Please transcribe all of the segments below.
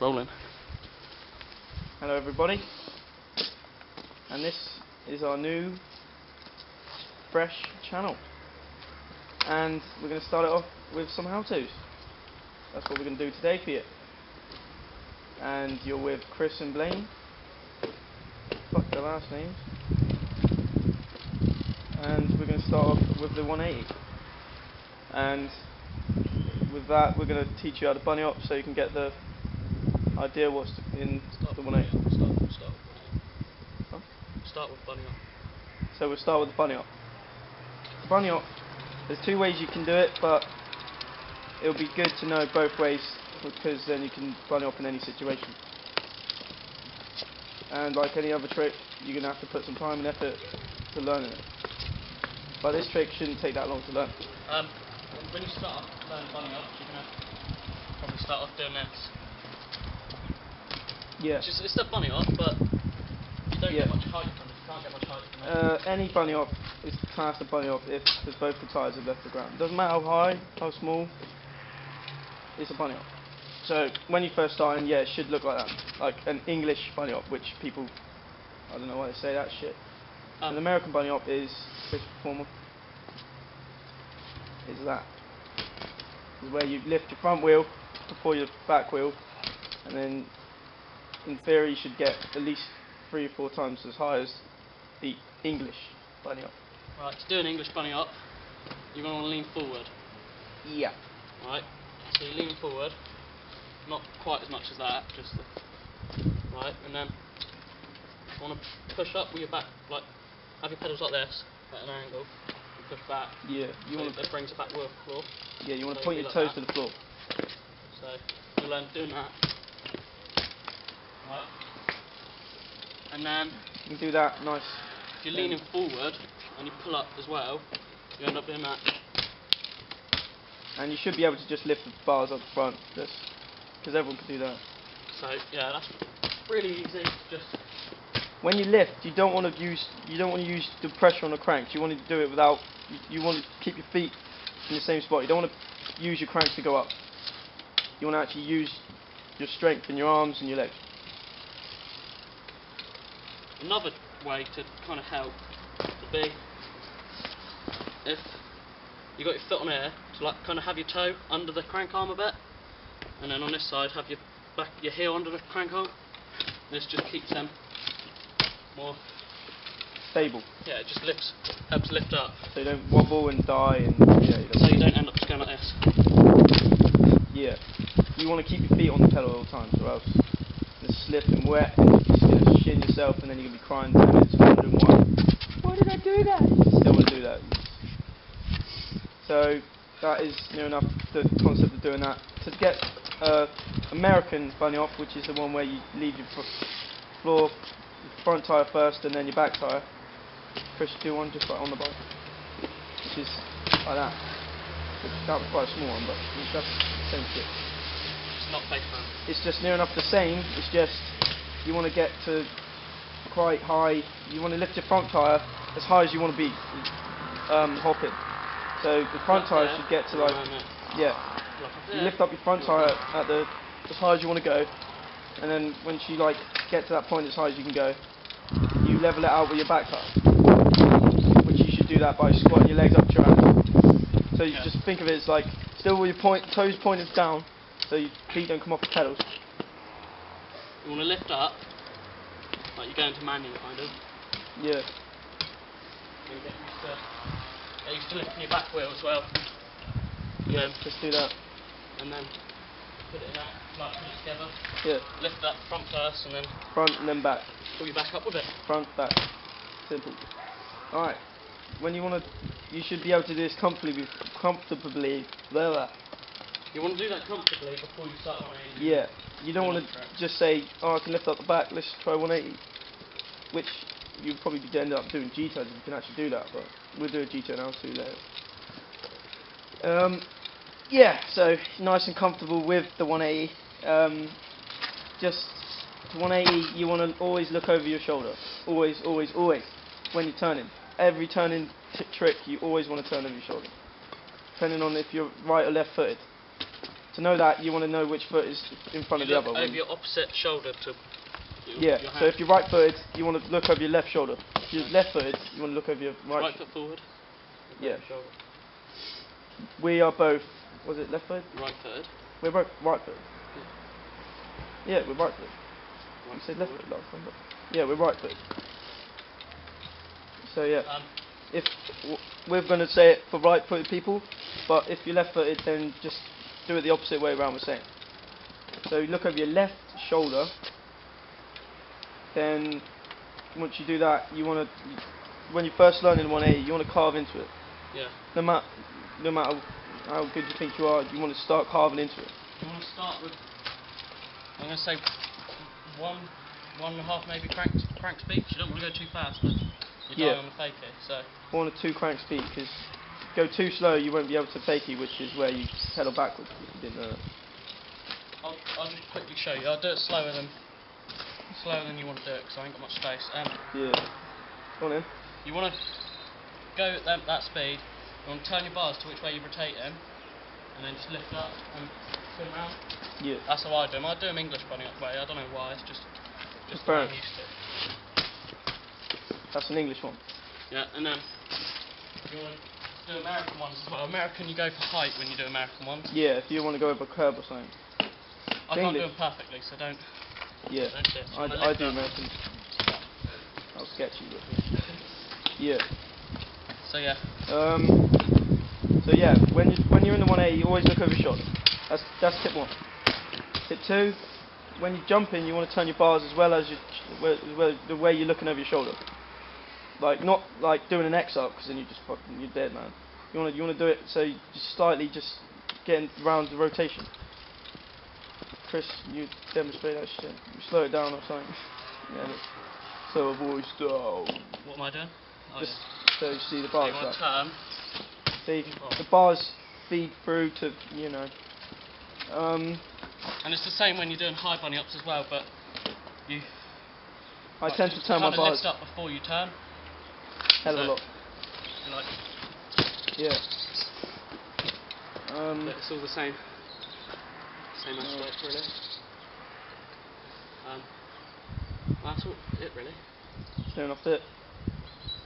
rolling. Hello everybody, and this is our new fresh channel, and we're going to start it off with some how-tos. That's what we're going to do today for you. And you're with Chris and Blaine. Fuck their last names. And we're going to start off with the 180. And with that we're going to teach you how to bunny up so you can get the idea what's in the 180. Start with bunny up. So we'll start with the bunny up. Bunny up, there's two ways you can do it, but it'll be good to know both ways because then you can bunny up in any situation. And like any other trick, you're going to have to put some time and effort to learning it. But this trick shouldn't take that long to learn. When you start learning bunny up, you're going to probably start off doing this. Yeah. It's the bunny up, but you don't get much height from it. You can't get much height from it. Any bunny up is classed a bunny up if both the tyres have left the ground. Doesn't matter how high, how small, it's a bunny up. So when you first start, it should look like that, like an English bunny up, which people, I don't know why they say that shit. An American bunny up is this form of, is that. Is where you lift your front wheel before your back wheel, and then in theory you should get at least 3 or 4 times as high as the English bunny up. Right, to do an English bunny up, you're going to want to lean forward. Yeah. Right, so you're leaning forward, not quite as much as that, just right, and then you want to push up with your back, like have your pedals like this at an angle, and push back. Yeah. You so want to brings it back with the floor. Yeah, you want to so point your like toes that. to the floor. So you learn doing that. Right. And then you can do that nice. If you're leaning forward and you pull up as well, you end up doing that. And you should be able to just lift the bars up front, just because everyone can do that. So yeah, that's really easy. Just when you lift, you don't want to use the pressure on the cranks. You want to do it without. You want to keep your feet in the same spot. You don't want to use your cranks to go up. You want to actually use your strength in your arms and your legs. Another way to kind of help would be if you got your foot on air to like kind of have your toe under the crank arm a bit, and then on this side have your heel under the crank arm. This just keeps them more stable. Yeah, it just helps lift up. So you don't wobble and die, and so you don't end up just going like this. Yeah. You want to keep your feet on the pedal all the time, or else it's slip and wet, and you're just going to shin yourself, and then you're going to be crying down and it's wondering why did I do that? You still want to do that. So that is near enough the concept of doing that. To get American bunny up, which is the one where you leave your floor, your front tyre first and then your back tyre. Chris, do one just right on the bike, which is like that. That was quite a small one, but that's the same shit. It's not face down. It's just near enough the same. It's just you want to get to quite high. You want to lift your front tyre as high as you want to be hopping. So the front tyre should get to like you lift up your front tyre at as high as you want to go, and then once you like get to that point as high as you can go, you level it out with your back tyre. Which you should do that by squatting your legs up to your ankle. So you just think of it as like still with your toes pointed down, so your feet don't come off the pedals. You want to lift up, like you're going to manual kind of. Yeah. You get used to lifting your back wheel as well. Yeah, just do that. And then put it in that, like put it together. Yeah. Lift up front first and then front and then back. Pull your back up with it. Front, back. Simple. Alright. When you want to, you should be able to do this comfortably. Blah, blah. You want to do that comfortably before you start 180. Yeah. You don't want to just say, oh, I can lift up the back, let's try 180. Which you'll probably end up doing G-turns if you can actually do that, but we'll do a G-turn now too later. Yeah, so nice and comfortable with the 180. Just to 180, you want to always look over your shoulder. Always, always, always. When you're turning. Every turning trick, you always want to turn over your shoulder. Depending on if you're right or left footed. To know that, you want to know which foot is in front of the other. Over your opposite shoulder to your hand. So if you're right-footed, you want to look over your left shoulder. If you're left-footed, you want to look over your right foot forward. Yeah. Shoulder. We are both, was it left-footed? Right-footed. We're both right-footed. Yeah, we're right-footed. Right You said left-footed last time, but yeah, we're right-footed. So yeah, if we're going to say it for right-footed people, but if you're left-footed, then just do it the opposite way around we're saying. So you look over your left shoulder, then once you do that, you want to, when you first learn in 180, you want to carve into it. Yeah. No matter how good you think you are, you want to start carving into it. You want to start with, I'm going to say, 1.5 maybe crank speed. You don't want to go too fast, but you're dying on the fakie. So 1 or 2 crank speed, because if you go too slow, you won't be able to fakie, which is where you pedal backwards. If you didn't know that. I'll just quickly show you. I'll do it slower than you want to do it, because I ain't got much space. Yeah. Go on in. You want to go at that speed. You want to turn your bars to which way you rotate them, and then just lift up and spin around. Yeah. That's how I do them. I do them English bunny up way. I don't know why. It's just the way I'm used to. That's an English one. Yeah, and then you want to do American ones as well. American, you go for height when you do American ones. Yeah, if you want to go over a curb or something. I can't do them perfectly, so don't. Yeah, don't I do American. I'll sketch you with it. Yeah. So yeah. So yeah, when you're in the 180, you always look over your shoulder. That's tip 1. Tip 2, when you're jumping, you want to turn your bars as well as the way you're looking over your shoulder. Like not like doing an X up, because then you're dead, man. You want to do it so you just slightly getting around the rotation. Chris, you demonstrate that shit. You slow it down or something. Yeah. Look. So avoid style. What am I doing? Just so you see the bars. So you want turn. See, the bars feed through to, you know. And it's the same when you're doing high bunny ups as well, but I tend to turn my bars. Lift up before you turn. Hell of a lot. Like, yeah. But it's all the same aspect, really. That's all it, really. Fair enough, it.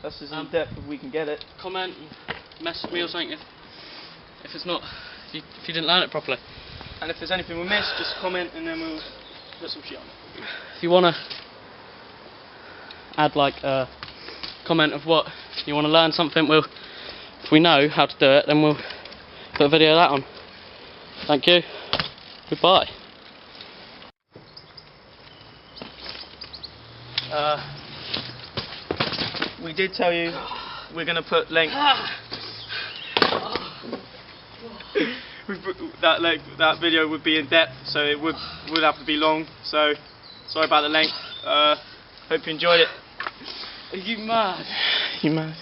That's as in depth as we can get it. Comment, message me or something if it's not, if you didn't learn it properly. And if there's anything we missed, just comment and then we'll put some shit on it. If you want to add like a comment of what you want to learn something, if we know how to do it, then we'll put a video of that on. Thank you. Goodbye. We did tell you we're going to put length. that video would be in depth, so it would have to be long. So sorry about the length. Hope you enjoyed it. Are you mad? You mad?